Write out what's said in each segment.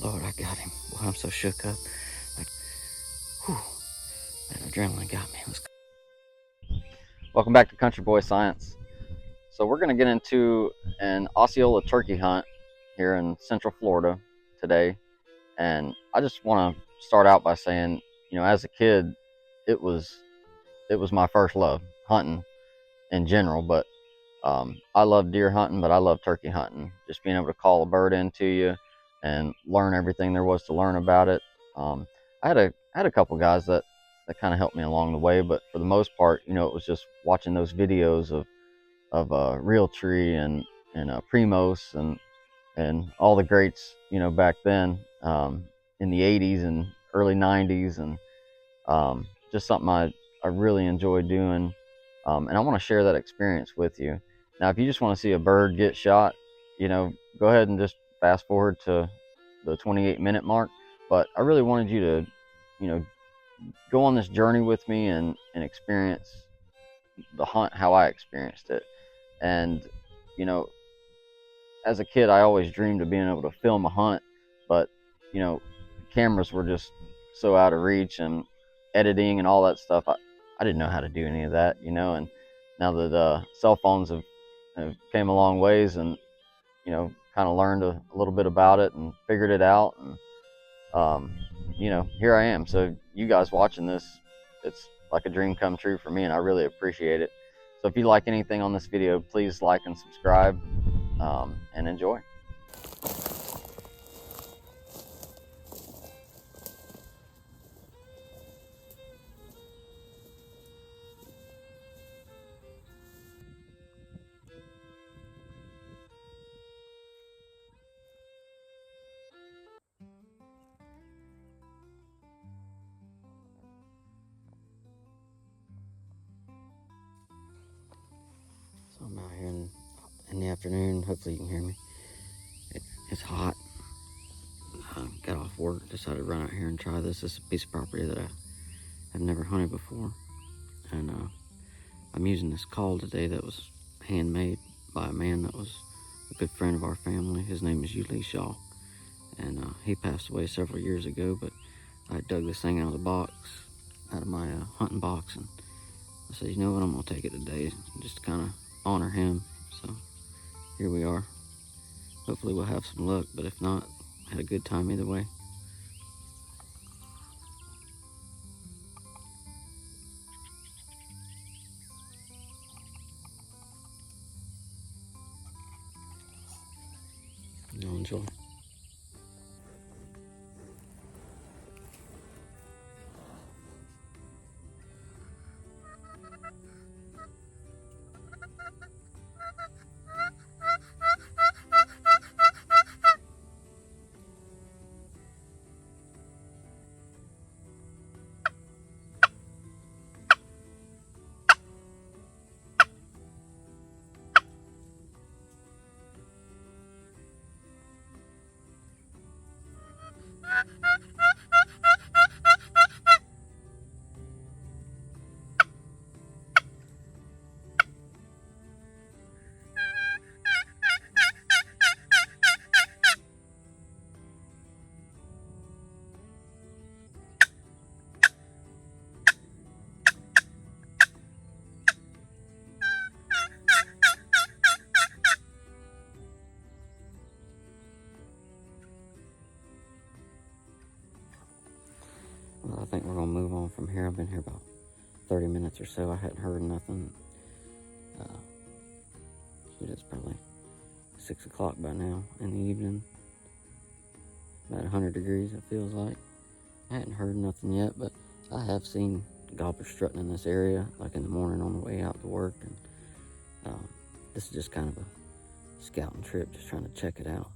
Lord, I got him. Boy, I'm so shook up. Like, whew, that adrenaline got me. Let's go. Welcome back to Country Boy Science. So we're going to get into an Osceola turkey hunt here in Central Florida today. And I just want to start out by saying, you know, as a kid, it was my first love, hunting in general. But I love deer hunting, but I love turkey hunting. Just being able to call a bird into you and learn everything there was to learn about it. I had a couple guys that kind of helped me along the way, but for the most part, you know, it was just watching those videos of Realtree and Primos and all the greats, you know, back then in the 80s and early 90s, and just something I really enjoy doing, and I want to share that experience with you. Now, if you just want to see a bird get shot, you know, go ahead and just fast forward to the 28-minute mark. But I really wanted you to, you know, go on this journey with me and experience the hunt how I experienced it. And, you know, as a kid, I always dreamed of being able to film a hunt, but, you know, cameras were just so out of reach, and editing and all that stuff. I didn't know how to do any of that, you know. And now that cell phones have came a long ways, and, you know, kind of learned a little bit about it and figured it out. And, you know, here I am. So you guys watching this, it's like a dream come true for me, and I really appreciate it. So if you like anything on this video, please like and subscribe, and enjoy. So I'm out here in the afternoon. Hopefully you can hear me. It's hot. Got off work, decided to run out here and try this. This is a piece of property that I have never hunted before. And I'm using this call today that was handmade by a man that was a good friend of our family. His name is Osceola. And he passed away several years ago, but I dug this thing out of the box, out of my hunting box, and I said, you know what, I'm going to take it today just to kind of honor him. So here we are. Hopefully we'll have some luck, but if not, had a good time either way. You'll enjoy. Well, I think we're going to move on from here. I've been here about 30 minutes or so. I hadn't heard nothing. It's probably 6 o'clock by now in the evening. About 100 degrees, it feels like. I hadn't heard nothing yet, but I have seen gobblers strutting in this area, like in the morning on the way out to work. And this is just kind of a scouting trip, just trying to check it out.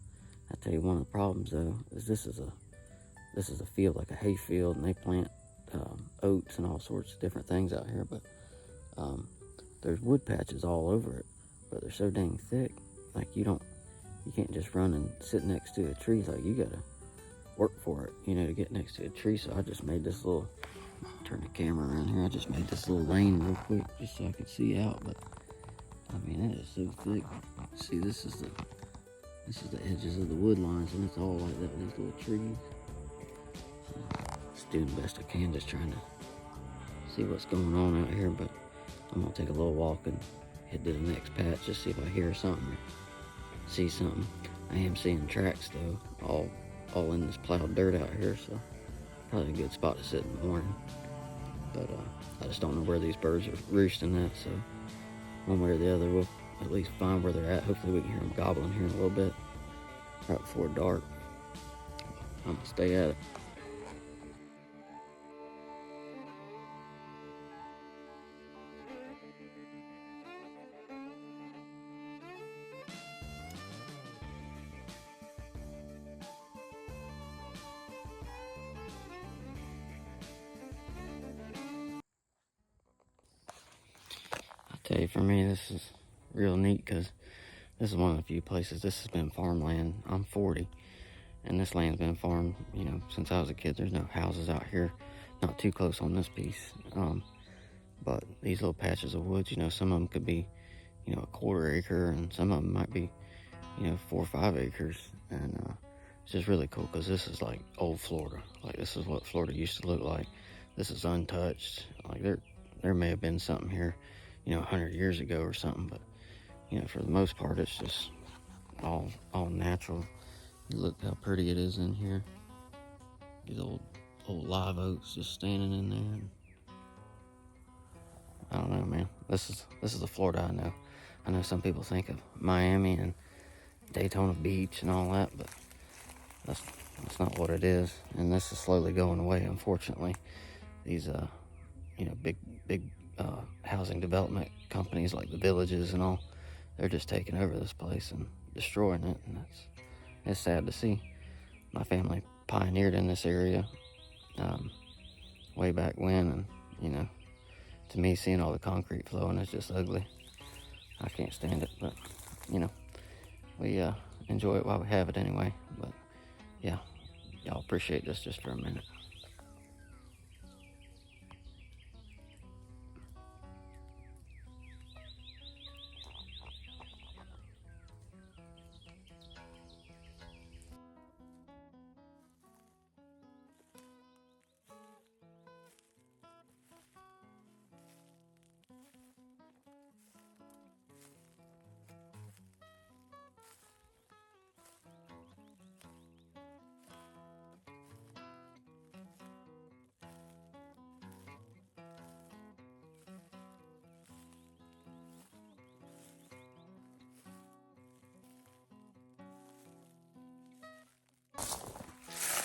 I tell you, one of the problems though is this is a field, like a hay field, and they plant oats and all sorts of different things out here. But there's wood patches all over it, but they're so dang thick. Like you can't just run and sit next to a tree. Like you gotta work for it, you know, to get next to a tree. So I just made this little, turn the camera around here. I just made this little lane real quick just so I could see out. But I mean, it is so thick. See, this is This is the edges of the wood lines, and it's all like that with these little trees. Just doing the best I can, just trying to see what's going on out here, but I'm gonna take a little walk and head to the next patch, just see if I hear something or see something. I am seeing tracks though, all in this plowed dirt out here, so probably a good spot to sit in the morning. But I just don't know where these birds are roosting at, so one way or the other, we'll at least find where they're at. Hopefully we can hear them gobbling here in a little bit, right before dark. I'm gonna stay at it. I tell you, for me, this is real neat because this is one of the few places. This has been farmland. I'm 40, and this land's been farmed, since I was a kid. There's no houses out here, not too close on this piece. But these little patches of woods, some of them could be, a quarter acre, and some of them might be, 4 or 5 acres. And it's just really cool because this is like old Florida. Like, this is what Florida used to look like. This is untouched. Like, there may have been something here, 100 years ago or something, but for the most part, it's just all natural. Look how pretty it is in here. These old live oaks just standing in there. I don't know, man. This is the Florida I know. I know some people think of Miami and Daytona Beach and all that, but that's not what it is. And this is slowly going away, unfortunately. These big housing development companies like the Villages and all, they're just taking over this place and destroying it, and it's sad to see. My family pioneered in this area way back when, and to me, seeing all the concrete flowing is just ugly. I can't stand it, but we enjoy it while we have it anyway. But yeah, y'all appreciate this just for a minute.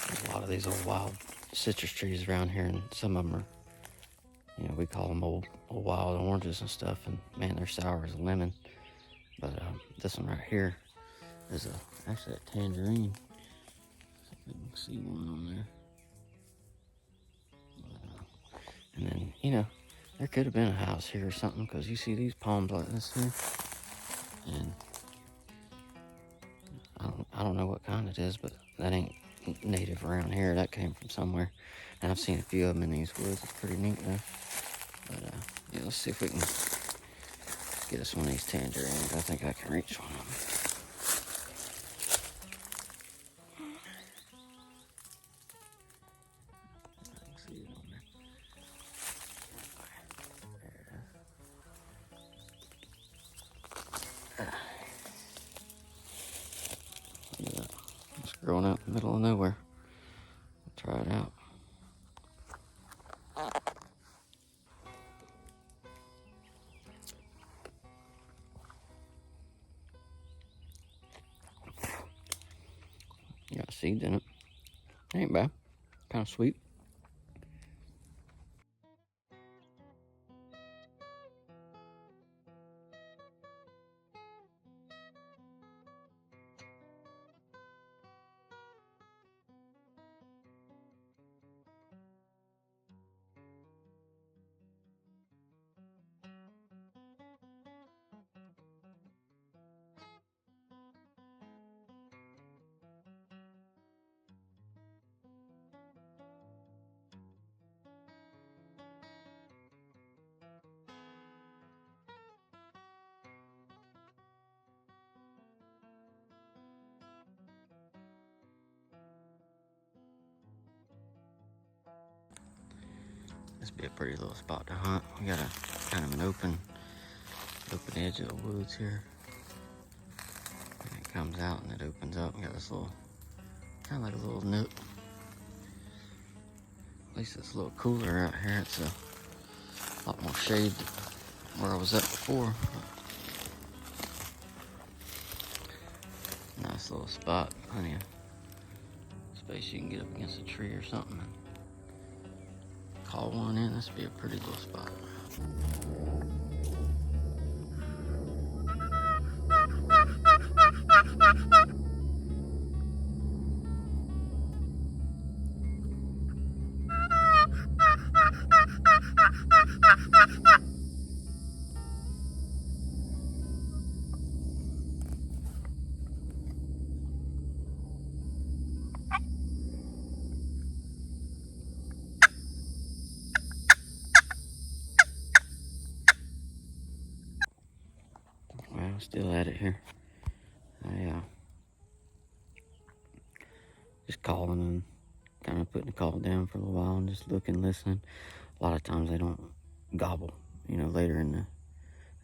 There's a lot of these old wild citrus trees around here, and some of them are, we call them old wild oranges and stuff, and man, they're sour as a lemon. But this one right here is actually a tangerine. See if we can see one on there. And then, there could have been a house here or something, because you see these palms like this here, and I don't know what kind it is, but that ain't native around here. That came from somewhere, and I've seen a few of them in these woods. It's pretty neat though. But yeah, let's see if we can get us one of these tangerines. I think I can reach one of them. It's growing out in the middle of nowhere. Try it out. Got seeds in it. Ain't bad. Kind of sweet. This would be a pretty little spot to hunt. We got a kind of an open edge of the woods here. And it comes out and it opens up. We got this little, kind of like a little nook. At least it's a little cooler out here. It's a lot more shade than where I was at before. Nice little spot. Plenty of space you can get up against a tree or something and call one in. This would be a pretty little spot. Well, still at it here. I just calling and kind of putting the call down for a little while and just looking, listening. A lot of times they don't gobble, you know, later in the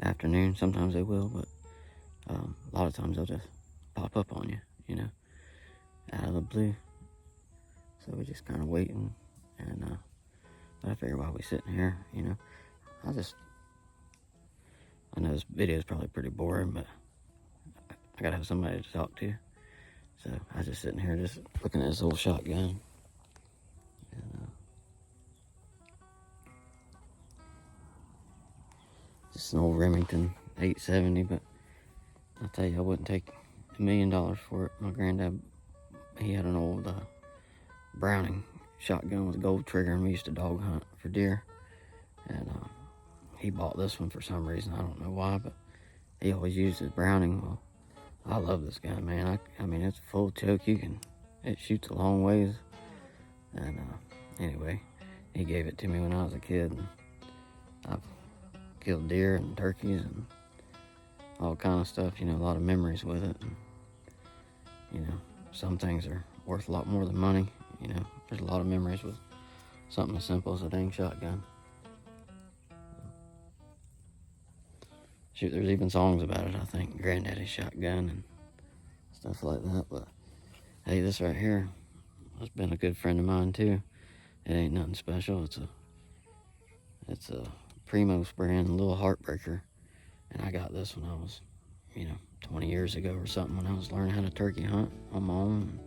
afternoon. Sometimes they will, but a lot of times they'll just pop up on you, you know, out of the blue. So we're just kind of waiting, and but I figure while we're sitting here, you know, I know this video is probably pretty boring, but I gotta have somebody to talk to. So I was just sitting here just looking at this old shotgun. And, just an old Remington 870, but I'll tell you, I wouldn't take $1 million for it. My granddad, he had an old Browning shotgun with a gold trigger, and we used to dog hunt for deer. And he bought this one for some reason. I don't know why, but he always used his Browning. Well, I love this gun, man. I mean, it's full choke. It shoots a long ways. And anyway, he gave it to me when I was a kid. And I've killed deer and turkeys and all kind of stuff. You know, a lot of memories with it. And, you know, some things are worth a lot more than money. You know, there's a lot of memories with something as simple as a dang shotgun. Shoot, there's even songs about it, I think. Granddaddy's shotgun and stuff like that. But hey, this right here has been a good friend of mine too. It ain't nothing special. It's a Primos brand, a little heartbreaker. And I got this when I was, you know, 20 years ago or something, when I was learning how to turkey hunt on my own.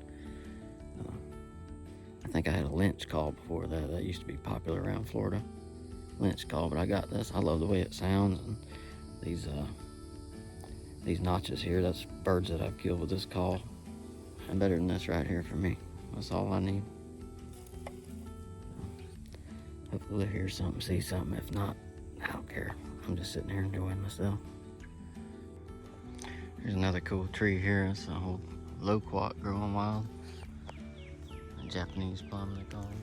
I think I had a lynch call before that. That used to be popular around Florida. Lynch call, but I got this. I love the way it sounds. And these notches here, that's birds that I've killed with this call. And better than this right here for me. That's all I need. Hopefully we'll hear something, see something. If not, I don't care. I'm just sitting here enjoying myself. Here's another cool tree here. It's an old loquat growing wild. A Japanese plum, they call them.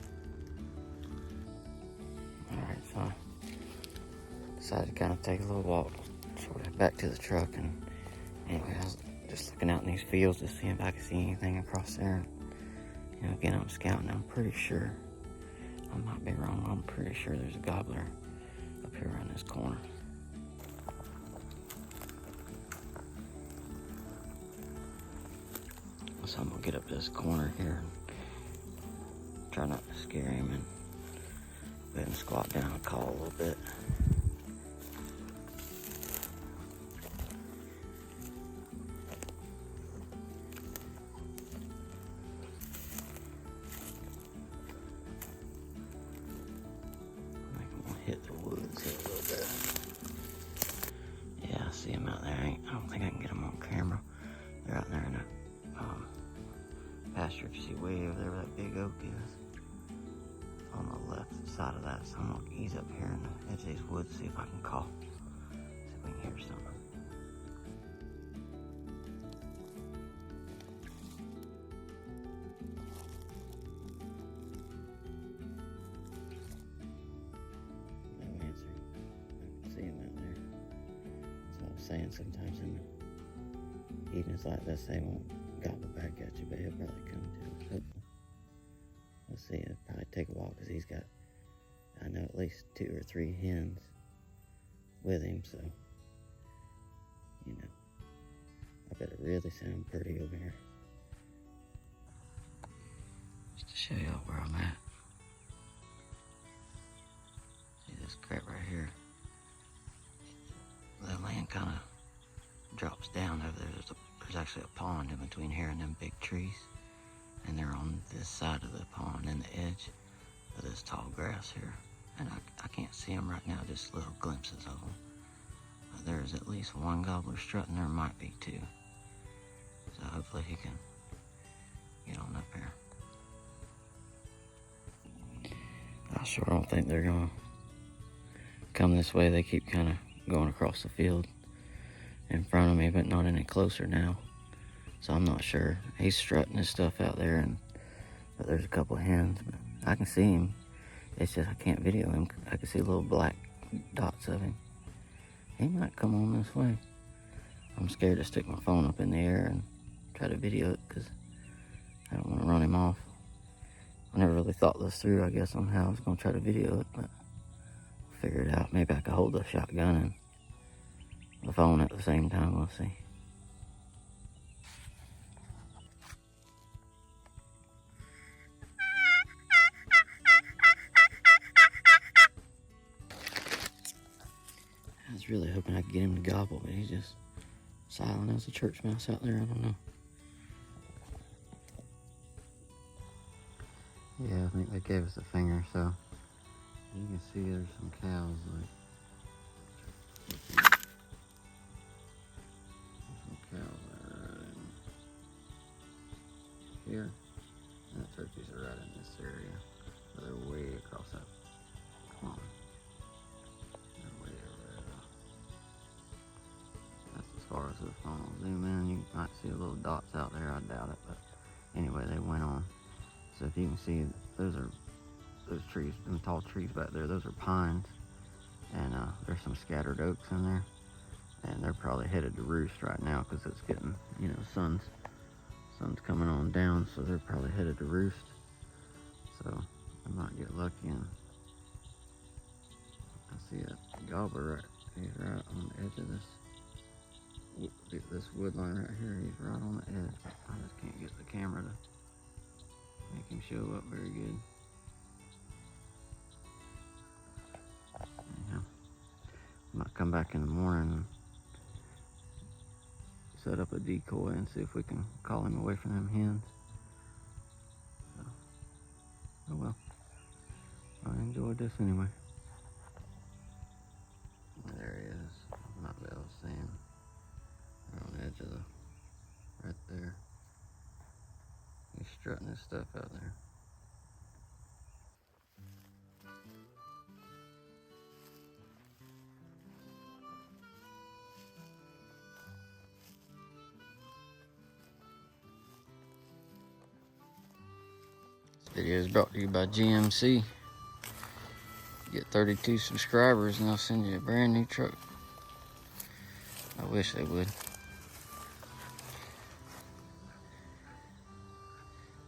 Alright, so I decided to kind of take a little walk sort of back to the truck. And anyway, I was just looking out in these fields to see if I could see anything across there. You know, again, I'm scouting. I'm pretty sure, I might be wrong, I'm pretty sure there's a gobbler up here around this corner. So I'm gonna get up this corner here and try not to scare him, and go ahead and squat down and call a little bit. Hit the woods here a little bit. Yeah, I see them out there. I don't think I can get them on camera. They're out there in a pasture. If you see way over there where that big oak is, on the left side of that. So I'm gonna ease up here in the edge of these woods, see if I can call. See if we can hear something. Saying sometimes in the evenings like this, they won't gobble back at you, but he'll probably come to us. Hopefully. Let's see, it'll probably take a while because he's got I know at least 2 or 3 hens with him, so, you know, I bet it really sound pretty over here. Just to show y'all where I'm at. See this crap right here? The land kind of drops down over there. There's actually a pond in between here and them big trees. And they're on this side of the pond in the edge of this tall grass here. And I can't see them right now, just little glimpses of them. But there's at least 1 gobbler strutting. There might be 2. So hopefully he can get on up here. I sure don't think they're gonna come this way. They keep kind of going across the field in front of me, but not any closer now. So I'm not sure. He's strutting his stuff out there, but there's a couple of hens. But I can see him. It's just I can't video him. I can see little black dots of him. He might come on this way. I'm scared to stick my phone up in the air and try to video it because I don't want to run him off. I never really thought this through, I guess, on how I was going to try to video it, but I'll figure it out. Maybe I could hold the shotgun and the phone at the same time. We'll see. I was really hoping I could get him to gobble, but he's just silent as a church mouse out there. I don't know. Yeah, I think they gave us a finger, so you can see there's some cows. There's some cows right in here. And the turkeys are right in this area. So they're way across that pond. They're way over there. That's as far as the phone will zoom in. You might see little dots out there. I doubt it, but anyway, they went on. So if you can see, those trees, them tall trees back there, those are pines. And there's some scattered oaks in there. And they're probably headed to roost right now because it's getting, you know, sun's coming on down, so they're probably headed to roost. So I might get lucky and I see a gobbler right, he's right on the edge of this wood line right here. He's right on the edge. I just can't get the camera to make him show up very good. Anyhow, might come back in the morning and set up a decoy and see if we can call him away from them hens. So, oh well. I enjoyed this anyway. There he is. I might be able to see him. Right on the edge of right there. He's strutting his stuff out there. This video is brought to you by GMC. Get 32 subscribers and they'll send you a brand new truck. I wish they would.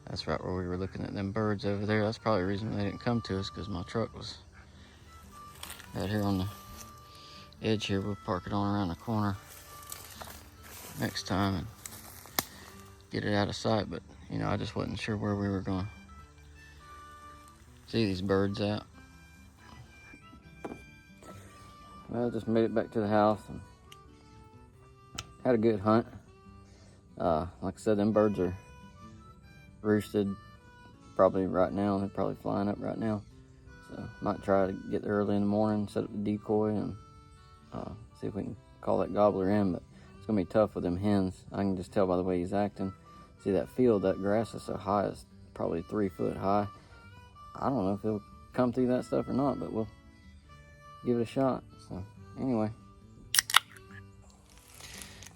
That's right where we were looking at them birds over there. That's probably the reason they didn't come to us, because my truck was right here on the edge here. We'll park it on around the corner next time and get it out of sight. But, you know, I just wasn't sure where we were going to see these birds at. Well, I just made it back to the house and had a good hunt. Like I said, them birds are roosted probably right now. They're probably flying up right now. So might try to get there early in the morning, set up the decoy, and see if we can call that gobbler in. But it's gonna be tough with them hens. I can just tell by the way he's acting. See that field, that grass is so high, it's probably 3 foot high. I don't know if he'll come through that stuff or not, but we'll give it a shot. So anyway,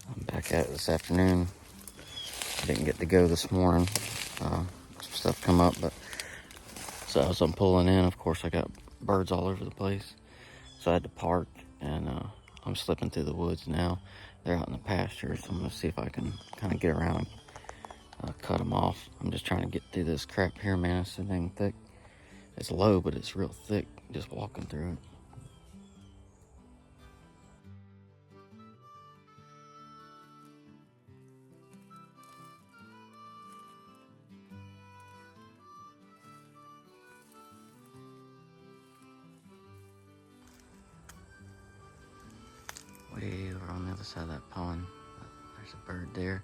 I'm back at it this afternoon. I didn't get to go this morning. Some stuff come up, but so as I'm pulling in, of course I got birds all over the place, so I had to park, and I'm slipping through the woods now. They're out in the pasture, so I'm gonna see if I can kind of get around and cut them off. I'm just trying to get through this crap here, man. It's so dang thick. It's low, but it's real thick just walking through it. Way over on the other side of that pond, there's a bird there,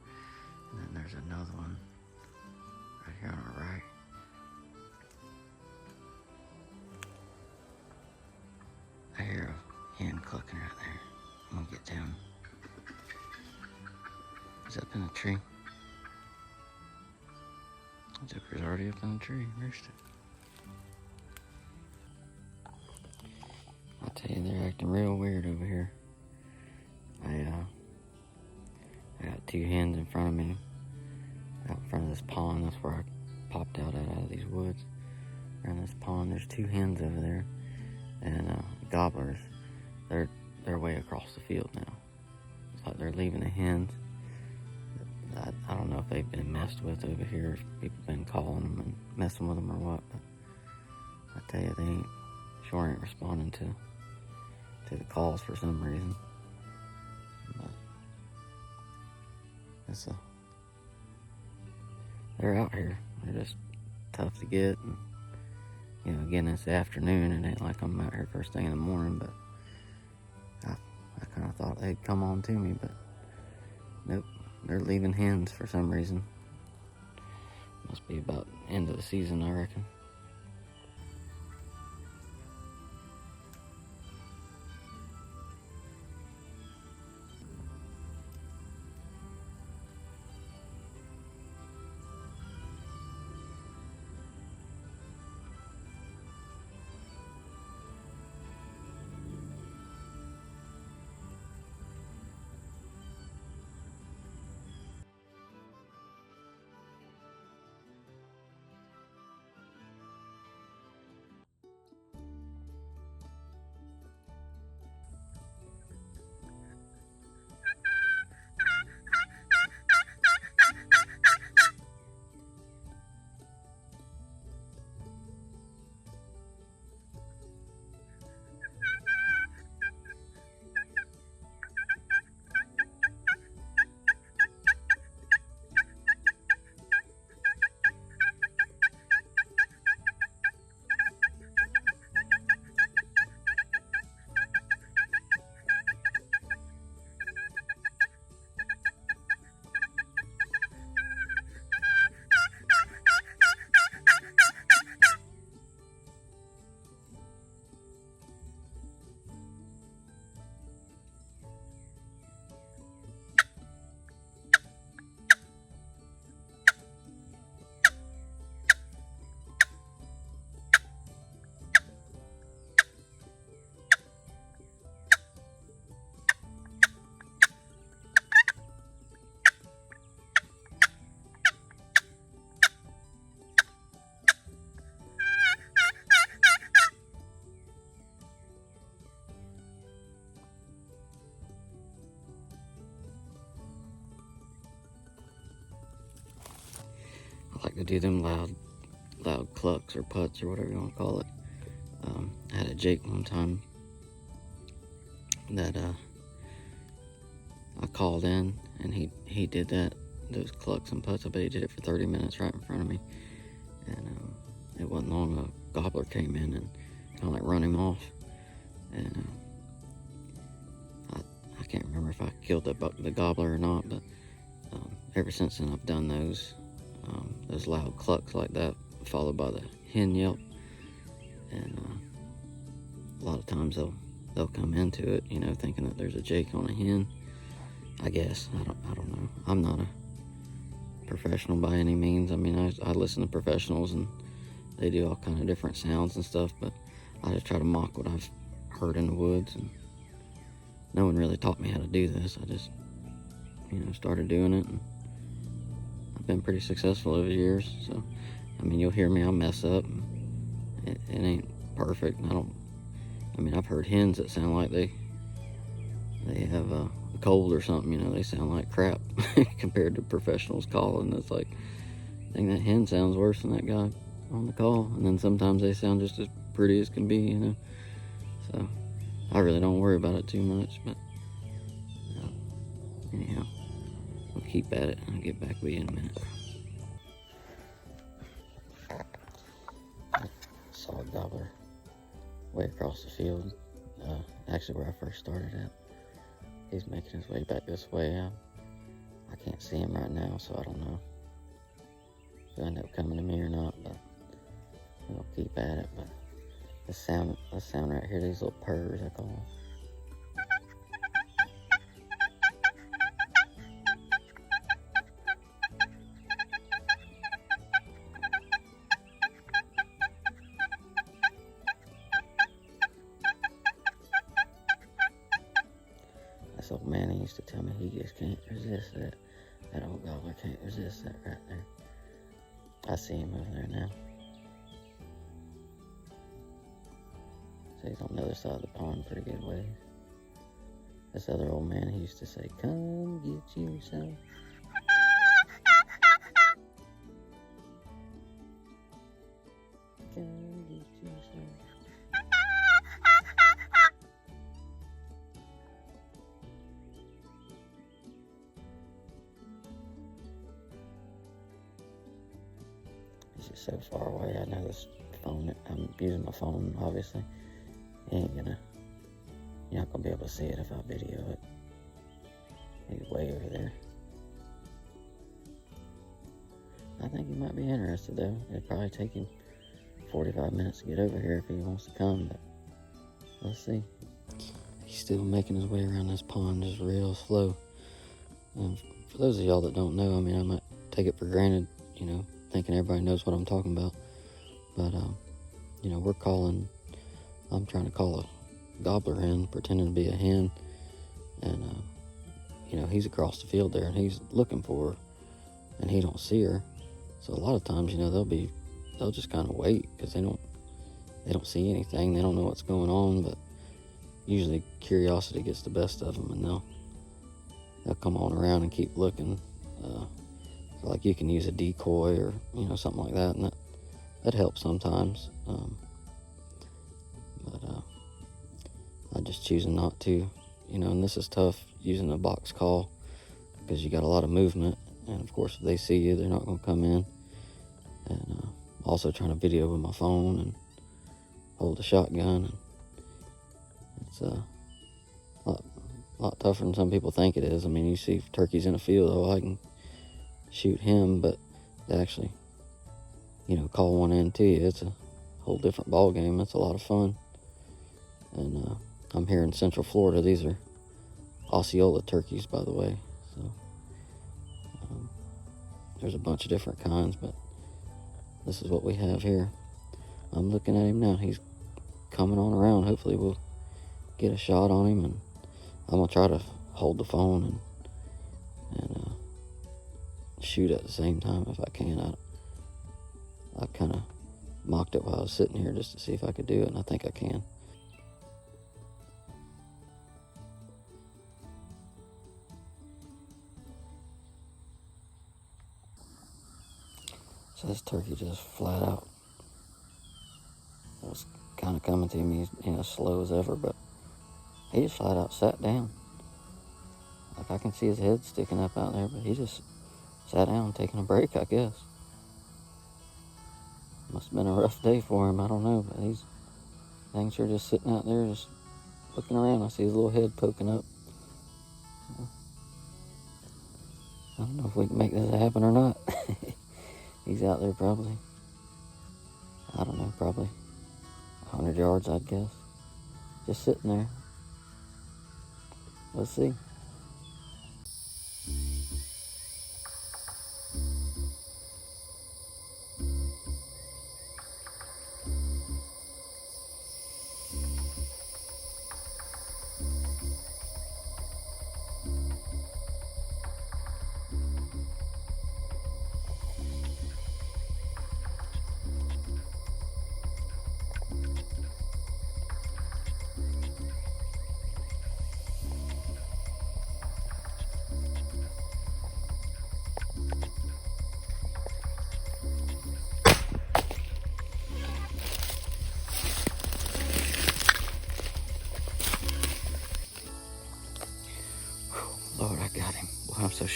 and then there's another one right here on our right. I hear a hen clucking right there. I'm gonna get down. He's up in a tree. Zipper's already up in the tree, roosted. I'll tell you, they're acting real weird over here. I got two hens in front of me, out in front of this pond. That's where I popped out of these woods. Around this pond, there's two hens over there, and gobblers. They're way across the field now. It's like they're leaving the hens. I don't know if they've been messed with over here, if people have been calling them and messing with them or what, but I tell you, they sure ain't responding to the calls for some reason. But they're out here. They're just tough to get, and you know, again, it's the afternoon. It ain't like I'm out here first thing in the morning, but I kind of thought they'd come on to me, but nope. They're leaving hens for some reason. Must be about end of the season, I reckon. I like to do them loud clucks or putts or whatever you want to call it. I had a Jake one time that I called in, and he did those clucks and putts. I bet he did it for 30 minutes right in front of me, and it wasn't long a gobbler came in and kind of like run him off, and I can't remember if I killed the gobbler or not, but ever since then I've done those loud clucks like that, followed by the hen yelp, and a lot of times they'll come into it, you know, thinking that there's a Jake on a hen. I guess I don't know. I'm not a professional by any means. I mean, I listen to professionals and they do all kind of different sounds and stuff, but I just try to mock what I've heard in the woods, and no one really taught me how to do this. I just, you know, started doing it, and I've been pretty successful over the years. So, I mean, you'll hear me, I'll mess up. It ain't perfect. I mean, I've heard hens that sound like they have a cold or something, you know, they sound like crap compared to professionals calling. It's like, dang, that hen sounds worse than that guy on the call, and then sometimes they sound just as pretty as can be, you know. So I really don't worry about it too much, but anyhow, we'll keep at it. I'll get back with you in a minute. I saw a gobbler way across the field, actually where I first started at. He's making his way back this way. I can't see him right now, so I don't know if he'll end up coming to me or not, but we'll keep at it. But this sound right here, these little purrs, I call them. This old man, he used to tell me he just can't resist that. That old gobbler can't resist that right there. I see him over there now. So he's on the other side of the pond pretty good ways. This other old man, he used to say, "Come get you some." Come get you some. He's just so far away. I know this phone, I'm using my phone, obviously. You're not gonna be able to see it if I video it. He's way over there. I think he might be interested though. It'd probably take him 45 minutes to get over here if he wants to come, but let's see. He's still making his way around this pond just real slow. And for those of y'all that don't know, I mean, I might take it for granted, you know, thinking everybody knows what I'm talking about. But, you know, I'm trying to call a gobbler hen, pretending to be a hen. And, you know, he's across the field there and he's looking for her and he don't see her. So a lot of times, you know, they'll just kind of wait because they don't see anything. They don't know what's going on, but usually curiosity gets the best of them and they'll come on around and keep looking. So like you can use a decoy or, you know, something like that, and that helps sometimes. But I'm just choosing not to, you know, and this is tough using a box call because you got a lot of movement, and of course if they see you, they're not going to come in. And also trying to video with my phone and hold a shotgun, and it's a lot tougher than some people think it is. I mean, you see turkeys in a field, oh, I can shoot him, but to actually, you know, call one in to you, it's a whole different ball game. It's a lot of fun. And I'm here in Central Florida. These are Osceola turkeys, by the way. So there's a bunch of different kinds, but this is what we have here. I'm looking at him now. He's coming on around. Hopefully we'll get a shot on him, and I'm gonna try to hold the phone and shoot at the same time if I can. I kind of mocked it while I was sitting here just to see if I could do it, and I think I can. So this turkey just flat out was kind of coming to me, you know, slow as ever, but he just flat out sat down. Like I can see his head sticking up out there, but he just sat down taking a break, I guess. Must have been a rough day for him, I don't know, but he's dang sure just sitting out there just looking around. I see his little head poking up. I don't know if we can make this happen or not. He's out there probably, I don't know, probably 100 yards, I'd guess. Just sitting there. Let's see.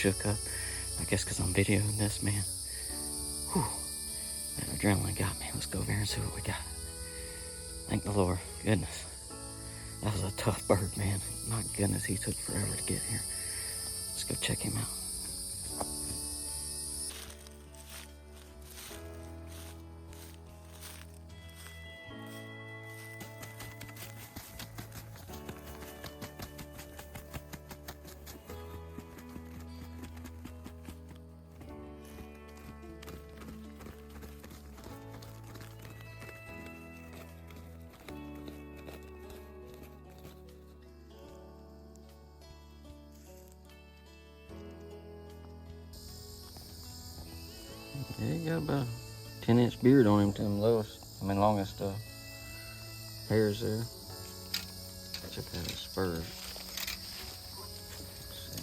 shook up. I guess because I'm videoing this, man. Whew. That adrenaline got me. Let's go over here and see what we got. Thank the Lord. Goodness. That was a tough bird, man. My goodness, he took forever to get here. Let's go check him out. Yeah, he got about a 10-inch beard on him to him longest hairs there. Check out his spurs. Let's see.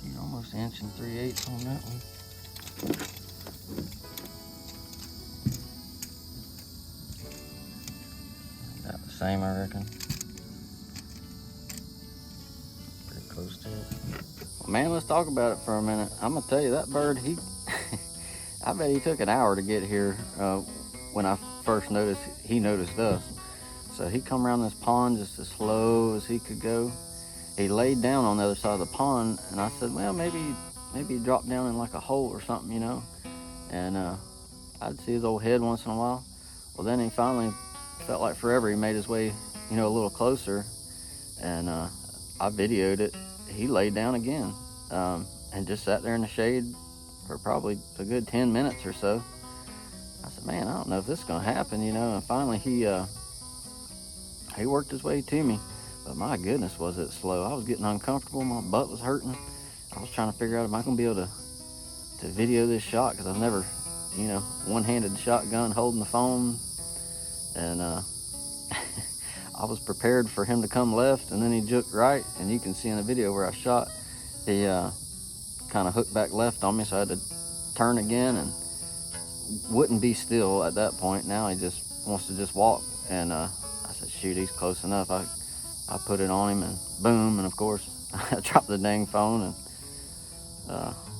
He's almost 1 3/8 on that one. About the same, I reckon. Close to it. Well, man, let's talk about it for a minute. I'm gonna tell you, that bird, I bet he took an hour to get here. When I first noticed, he noticed us. So he come around this pond just as slow as he could go. He laid down on the other side of the pond, and I said, well, maybe he dropped down in like a hole or something, you know. And I'd see his old head once in a while. Well, then he finally felt like forever. He made his way, you know, a little closer, and I videoed it. He laid down again and just sat there in the shade for probably a good 10 minutes or so. I said, man, I don't know if this is gonna happen, you know. And finally he worked his way to me, but my goodness, was it slow. I was getting uncomfortable. My butt was hurting. I was trying to figure out, am I gonna be able to video this shot, because I've never, you know, one-handed shotgun holding the phone. And I was prepared for him to come left, and then he juked right, and you can see in the video where I shot, he kind of hooked back left on me, so I had to turn again, and wouldn't be still at that point. Now he just wants to just walk, and I said, shoot, he's close enough. I put it on him, and boom, and of course I dropped the dang phone and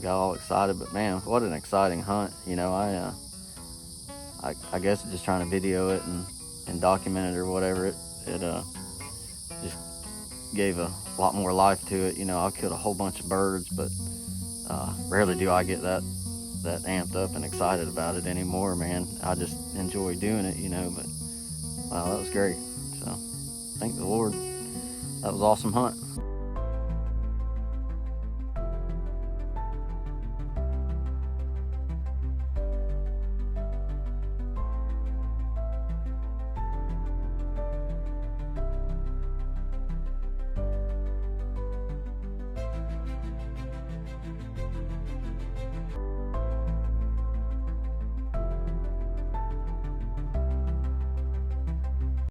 got all excited. But man, what an exciting hunt. You know, I guess just trying to video it and document it or whatever, it just gave a lot more life to it. You know, I killed a whole bunch of birds, but rarely do I get that amped up and excited about it anymore, man. I just enjoy doing it, you know. But wow, that was great. So thank the Lord. That was an awesome hunt.